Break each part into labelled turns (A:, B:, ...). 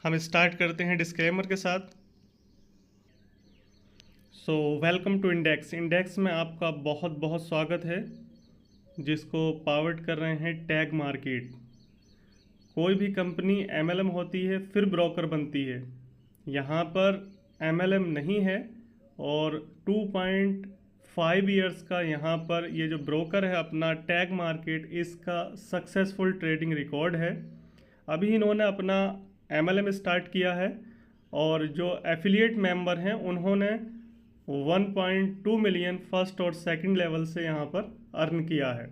A: हम स्टार्ट करते हैं डिस्क्लेमर के साथ। Welcome to index. इंडेक्स में आपका बहुत बहुत स्वागत है, जिसको पावर्ड कर रहे हैं टैग मार्केट। कोई भी कंपनी एमएलएम होती है फिर ब्रोकर बनती है। यहाँ पर एमएलएम नहीं है और 2.5 इयर्स का यहाँ पर ये जो ब्रोकर है अपना टैग मार्केट, इसका सक्सेसफुल ट्रेडिंग रिकॉर्ड है। अभी इन्होंने अपना एमएलएम स्टार्ट किया है और जो एफिलिएट मेंबर हैं उन्होंने 1.2 मिलियन फर्स्ट और सेकंड लेवल से यहाँ पर अर्न किया है।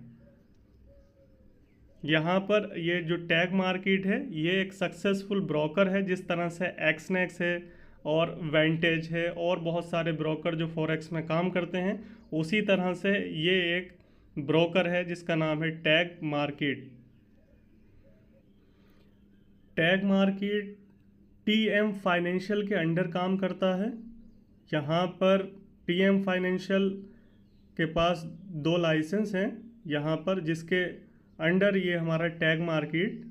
A: यहाँ पर ये जो टैग मार्केट है ये एक सक्सेसफुल ब्रोकर है, जिस तरह से एक्सनेक्स है और वेंटेज है और बहुत सारे ब्रोकर जो फॉरेक्स में काम करते हैं, उसी तरह से ये एक ब्रोकर है जिसका नाम है tag market. Tag market TM financial के अंडर काम करता है। यहाँ पर टीएम फाइनेंशियल के पास 2 लाइसेंस हैं यहाँ पर, जिसके अंडर ये हमारा टैग मार्केट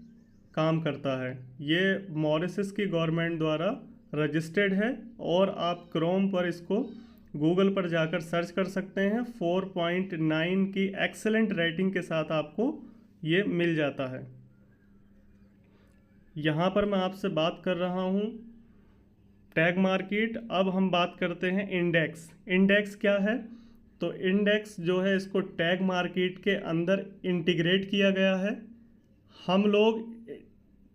A: काम करता है। ये मॉरिशस की गवर्नमेंट द्वारा रजिस्टर्ड है और आप क्रोम पर इसको गूगल पर जाकर सर्च कर सकते हैं। 4.9 की एक्सेलेंट रेटिंग के साथ आपको ये मिल जाता है। यहाँ पर मैं आपसे बात कर रहा हूँ टैग मार्केट। अब हम बात करते हैं इंडेक्स। इंडेक्स क्या है? तो इंडेक्स जो है इसको टैग मार्केट के अंदर इंटीग्रेट किया गया है। हम लोग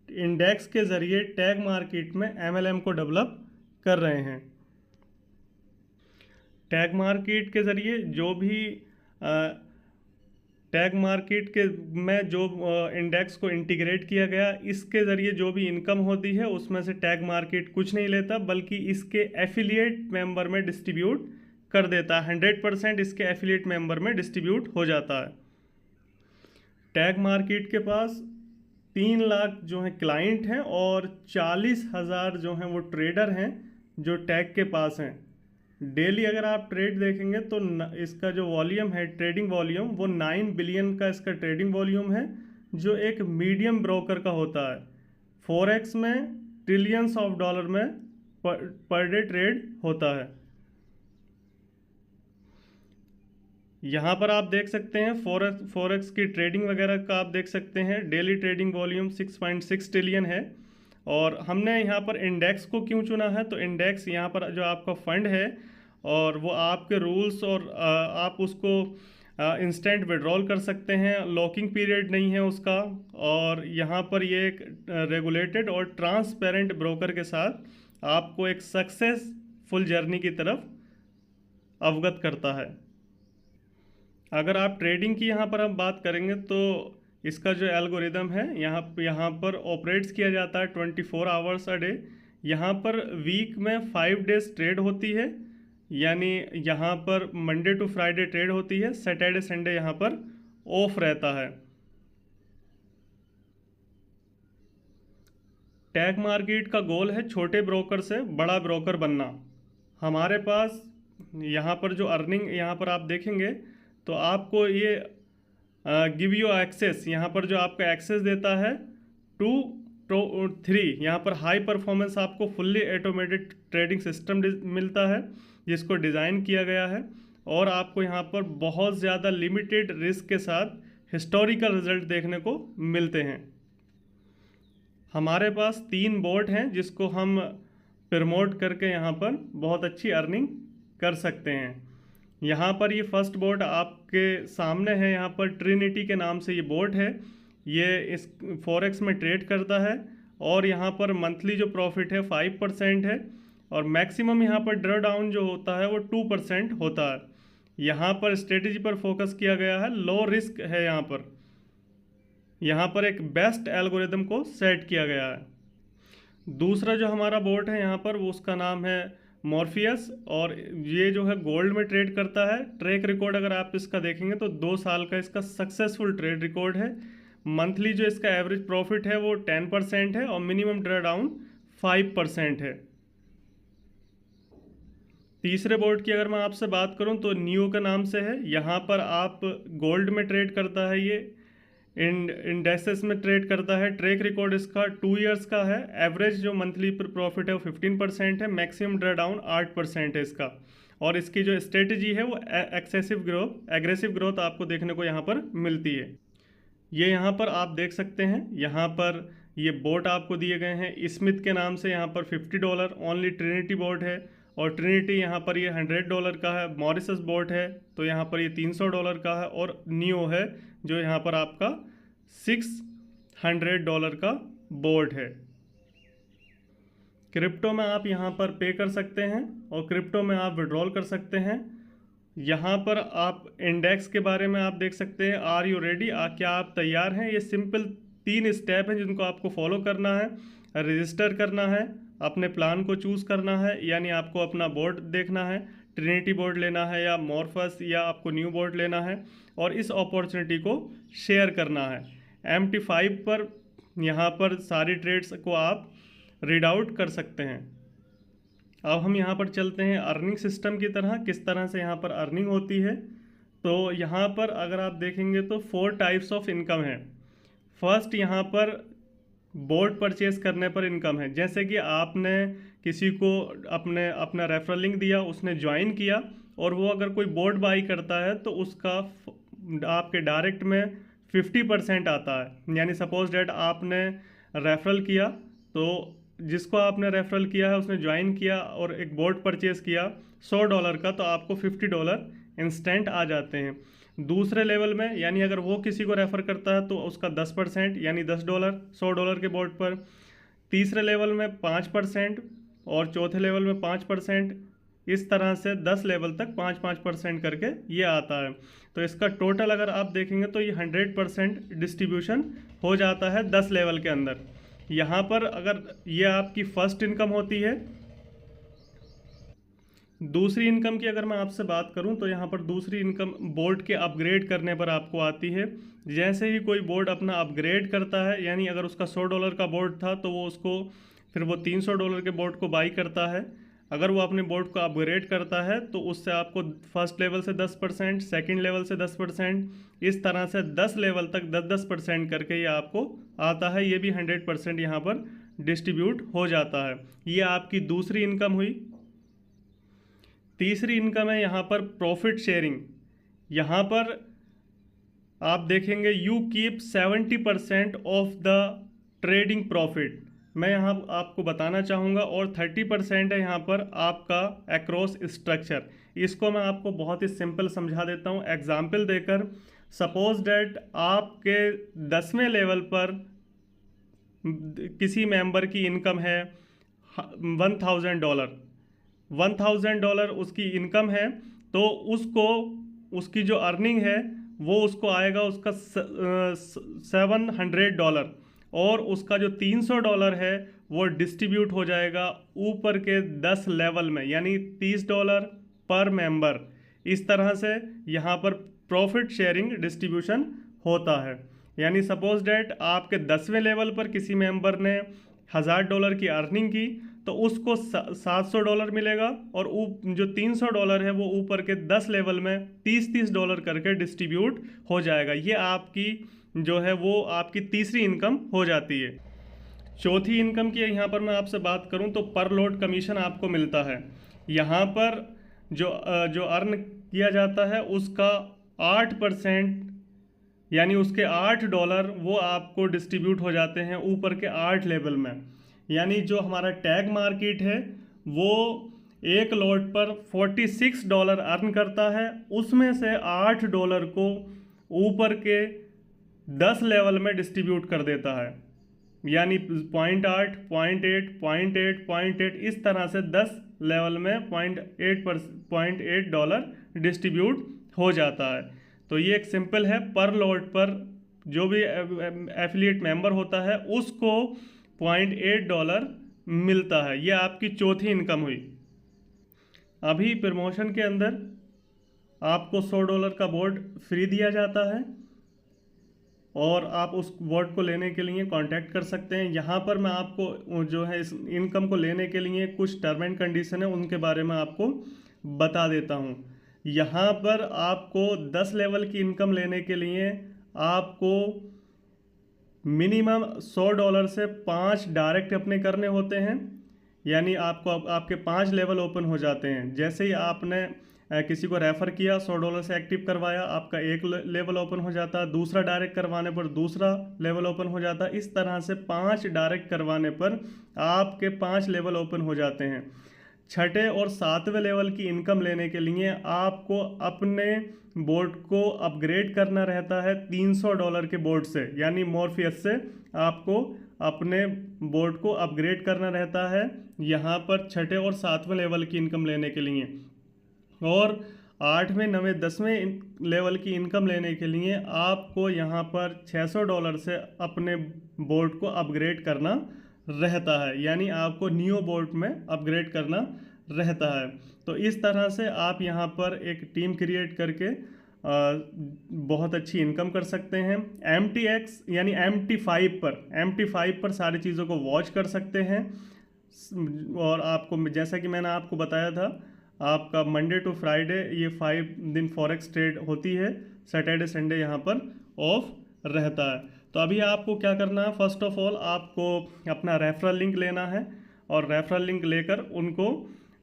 A: इंडेक्स के ज़रिए टैग मार्केट में एमएलएम को डेवलप कर रहे हैं। टैग मार्केट के ज़रिए जो भी टैग मार्केट के में जो इंडेक्स को इंटीग्रेट किया गया, इसके ज़रिए जो भी इनकम होती है उसमें से टैग मार्केट कुछ नहीं लेता, बल्कि इसके एफिलिएट मेंबर में डिस्ट्रीब्यूट कर देता है। 100% इसके एफिलिएट मेंबर में डिस्ट्रीब्यूट हो जाता है। टैग मार्केट के पास 3 लाख जो हैं क्लाइंट हैं और 40,000 जो हैं वो ट्रेडर हैं जो टैग के पास हैं। डेली अगर आप ट्रेड देखेंगे तो इसका जो वॉल्यूम है, ट्रेडिंग वॉल्यूम, वो 9 बिलियन का इसका ट्रेडिंग वॉल्यूम है, जो एक मीडियम ब्रोकर का होता है। फॉरेक्स में ट्रिलियंस ऑफ डॉलर में पर डे ट्रेड होता है। यहाँ पर आप देख सकते हैं फॉरेक्स की ट्रेडिंग वगैरह का आप देख सकते हैं। डेली ट्रेडिंग वॉल्यूम 6.6 ट्रिलियन है। और हमने यहाँ पर इंडेक्स को क्यों चुना है? तो इंडेक्स यहाँ पर जो आपका फंड है और वो आपके रूल्स और आप उसको इंस्टेंट विड्रॉल कर सकते हैं, लॉकिंग पीरियड नहीं है उसका। और यहाँ पर ये एक रेगुलेटेड और ट्रांसपेरेंट ब्रोकर के साथ आपको एक सक्सेसफुल जर्नी की तरफ अवगत करता है। अगर आप ट्रेडिंग की यहाँ पर हम बात करेंगे तो इसका जो एल्गोरिदम है यहाँ पर ऑपरेट्स किया जाता है 24 आवर्स अ डे। यहाँ पर वीक में 5 डेज ट्रेड होती है, यानी यहाँ पर मंडे टू फ्राइडे ट्रेड होती है, सैटरडे संडे यहाँ पर ऑफ रहता है। टैग मार्केट का गोल है छोटे ब्रोकर से बड़ा ब्रोकर बनना। हमारे पास यहाँ पर जो अर्निंग यहाँ पर आप देखेंगे तो आपको ये गिव यू एक्सेस, यहाँ पर जो आपका एक्सेस देता है 2-3, यहाँ पर हाई परफॉर्मेंस आपको फुल्ली ऑटोमेटेड ट्रेडिंग सिस्टम मिलता है जिसको डिज़ाइन किया गया है। और आपको यहाँ पर बहुत ज़्यादा लिमिटेड रिस्क के साथ हिस्टोरिकल रिजल्ट देखने को मिलते हैं। हमारे पास 3 बोट हैं जिसको हम प्रमोट करके यहाँ पर बहुत अच्छी अर्निंग कर सकते हैं। यहाँ पर ये फर्स्ट बोट आपके सामने है, यहाँ पर ट्रिनिटी के नाम से ये बोट है। ये इस फॉरेक्स में ट्रेड करता है और यहाँ पर मंथली जो प्रॉफिट है 5% है और मैक्सिमम यहाँ पर ड्रॉ डाउन जो होता है वो 2% होता है। यहाँ पर स्ट्रेटजी पर फोकस किया गया है, लो रिस्क है। यहाँ पर एक बेस्ट एल्गोरिदम को सेट किया गया है। दूसरा जो हमारा बोट है यहाँ पर वो उसका नाम है मॉर्फियस और ये जो है गोल्ड में ट्रेड करता है। ट्रैक रिकॉर्ड अगर आप इसका देखेंगे तो 2 साल का इसका सक्सेसफुल ट्रेड रिकॉर्ड है। मंथली जो इसका एवरेज प्रॉफिट है वो 10% है और मिनिमम ड्रॉ डाउन 5% है। तीसरे बोर्ड की अगर मैं आपसे बात करूं तो नियो के नाम से है। यहाँ पर आप गोल्ड में ट्रेड करता है ये। इंडेक्सेस में ट्रेड करता है। ट्रैक रिकॉर्ड इसका 2 ईयर्स का है। एवरेज जो मंथली प्रॉफिट है वो 15% है। मैक्सिमम ड्रॉडाउन 8% है इसका। और इसकी जो स्ट्रेटजी है वो एग्रेसिव ग्रोथ आपको देखने को यहाँ पर मिलती है। ये यहाँ पर आप देख सकते हैं, यहाँ पर ये बोट आपको दिए गए हैं स्मिथ के नाम से। यहाँ पर $50 ओनली ट्रिनिटी बोट है, और ट्रिनिटी यहाँ पर ये $100 का है। मॉरिसस बोट है तो यहाँ पर ये $300 का है, और नियो है जो यहाँ पर आपका $600 का बोट है। क्रिप्टो में आप यहाँ पर पे कर सकते हैं और क्रिप्टो में आप विड्रॉल कर सकते हैं। यहाँ पर आप इंडेक्स के बारे में आप देख सकते हैं। आर यू रेडी, क्या आप तैयार हैं? ये सिंपल 3 स्टेप हैं जिनको आपको फॉलो करना है। रजिस्टर करना है, अपने प्लान को चूज़ करना है, यानी आपको अपना बोर्ड देखना है, ट्रिनिटी बोर्ड लेना है या मॉर्फस, या आपको न्यू बोर्ड लेना है, और इस अपॉर्चुनिटी को शेयर करना है। MT5 पर यहाँ पर सारी ट्रेड्स को आप रीड आउट कर सकते हैं। अब हम यहाँ पर चलते हैं अर्निंग सिस्टम की तरह, किस तरह से यहाँ पर अर्निंग होती है। तो यहाँ पर अगर आप देखेंगे तो 4 टाइप्स ऑफ इनकम है। फर्स्ट यहाँ पर बोर्ड परचेज करने पर इनकम है। जैसे कि आपने किसी को अपना रेफरल लिंक दिया, उसने ज्वाइन किया, और वो अगर कोई बोर्ड बाई करता है तो उसका आपके डायरेक्ट में 50% आता है। यानी सपोज डेट आपने रेफरल किया, तो जिसको आपने रेफरल किया है उसने ज्वाइन किया और एक बोर्ड परचेज किया $100 का, तो आपको $50 इंस्टेंट आ जाते हैं। दूसरे लेवल में, यानी अगर वो किसी को रेफ़र करता है तो उसका 10% यानी $10 $100 के बोर्ड पर। तीसरे लेवल में 5%, और चौथे लेवल में 5%। इस तरह से 10 लेवल तक 5-5% करके ये आता है। तो इसका टोटल अगर आप देखेंगे तो ये 100% डिस्ट्रीब्यूशन हो जाता है 10 लेवल के अंदर। यहाँ पर अगर ये आपकी फर्स्ट इनकम होती है। दूसरी इनकम की अगर मैं आपसे बात करूं तो यहाँ पर दूसरी इनकम बोर्ड के अपग्रेड करने पर आपको आती है। जैसे ही कोई बोर्ड अपना अपग्रेड करता है, यानी अगर उसका $100 का बोर्ड था तो वो उसको फिर वो $300 के बोर्ड को बाई करता है। अगर वो अपने बोर्ड को अपग्रेड करता है तो उससे आपको फर्स्ट लेवल से 10%, सेकंड लेवल से 10%, इस तरह से 10 लेवल तक 10-10% करके ये आपको आता है। ये भी 100% यहाँ पर डिस्ट्रीब्यूट हो जाता है। ये आपकी दूसरी इनकम हुई। तीसरी इनकम है यहाँ पर प्रॉफिट शेयरिंग। यहाँ पर आप देखेंगे you keep 70% of the trading profit. मैं यहाँ आपको बताना चाहूँगा, और 30% है यहाँ पर आपका अक्रॉस स्ट्रक्चर। इसको मैं आपको बहुत ही सिंपल समझा देता हूँ एग्जाम्पल देकर। सपोज डैट आपके 10वें लेवल पर किसी मेंबर की इनकम है $1,000 उसकी इनकम है, तो उसको उसकी जो अर्निंग है वो उसको आएगा उसका $700, और उसका जो $300 है वो डिस्ट्रीब्यूट हो जाएगा ऊपर के 10 लेवल में, यानी $30 पर मेंबर। इस तरह से यहाँ पर प्रॉफिट शेयरिंग डिस्ट्रीब्यूशन होता है। यानी सपोज डैट आपके 10वें लेवल पर किसी मेंबर ने $1000 की अर्निंग की, तो उसको $700 मिलेगा, और जो $300 है वो ऊपर के 10 लेवल में $30 करके डिस्ट्रीब्यूट हो जाएगा। ये आपकी जो है वो आपकी तीसरी इनकम हो जाती है। चौथी इनकम की यहाँ पर मैं आपसे बात करूँ तो पर लोड कमीशन आपको मिलता है। यहाँ पर जो अर्न किया जाता है उसका 8%, यानी उसके $8 वो आपको डिस्ट्रीब्यूट हो जाते हैं ऊपर के 8 लेवल में। यानी जो हमारा टैग मार्केट है वो एक लॉट पर $46 अर्न करता है, उसमें से $8 को ऊपर के 10 लेवल में डिस्ट्रीब्यूट कर देता है। यानी 0.8, 0.8, 0.8, 0.8, इस तरह से 10 लेवल में $0.8 डिस्ट्रीब्यूट हो जाता है। तो ये एक सिंपल है, पर लॉट पर जो भी एफिलिएट मेंबर होता है उसको $0.8 मिलता है। ये आपकी चौथी इनकम हुई। अभी प्रमोशन के अंदर आपको $100 का बोर्ड फ्री दिया जाता है, और आप उस बोर्ड को लेने के लिए कांटेक्ट कर सकते हैं। यहाँ पर मैं आपको जो है इस इनकम को लेने के लिए कुछ टर्म एंड कंडीशन है उनके बारे में आपको बता देता हूँ। यहाँ पर आपको 10 लेवल की इनकम लेने के लिए आपको मिनिमम $100 से 5 डायरेक्ट अपने करने होते हैं, यानी आपको आपके 5 लेवल ओपन हो जाते हैं। जैसे ही आपने किसी को रेफ़र किया, $100 से एक्टिव करवाया, आपका एक लेवल ओपन हो जाता है, दूसरा डायरेक्ट करवाने पर दूसरा लेवल ओपन हो जाता है। इस तरह से 5 डायरेक्ट करवाने पर आपके 5 लेवल ओपन हो जाते हैं। छठे और सातवें लेवल की इनकम लेने के लिए आपको अपने बोट को अपग्रेड करना रहता है $300 के बोट से, यानी मॉर्फियस से आपको अपने बोट को अपग्रेड करना रहता है यहाँ पर छठे और सातवें लेवल की इनकम लेने के लिए। और 8वें 9वें 10वें लेवल की इनकम लेने के लिए आपको यहाँ पर $600 से अपने बोट को अपग्रेड करना रहता है, यानी आपको नियो बोट में अपग्रेड करना रहता है। तो इस तरह से आप यहाँ पर एक टीम क्रिएट करके बहुत अच्छी इनकम कर सकते हैं। MTX यानी MT5 पर सारी चीज़ों को वॉच कर सकते हैं। और आपको जैसा कि मैंने आपको बताया था, आपका मंडे टू फ्राइडे ये 5 दिन फॉरेक्स ट्रेड होती है, सैटरडे संडे यहाँ पर ऑफ रहता है। तो अभी आपको क्या करना है, फर्स्ट ऑफ ऑल आपको अपना रेफरल लिंक लेना है और रेफरल लिंक लेकर उनको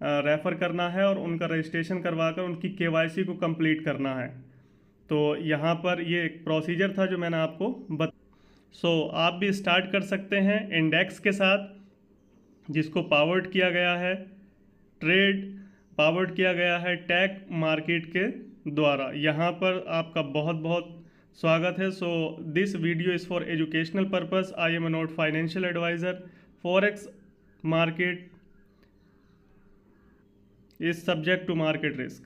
A: रेफ़र करना है और उनका रजिस्ट्रेशन करवाकर उनकी KYC को कंप्लीट करना है। तो यहाँ पर ये एक प्रोसीजर था जो मैंने आपको आप भी स्टार्ट कर सकते हैं इंडेक्स के साथ, जिसको पावर्ड किया गया है टैग मार्केट के द्वारा। यहाँ पर आपका बहुत बहुत स्वागत है। So this video is for educational purpose. I am not financial advisor. Forex market is subject to market risk.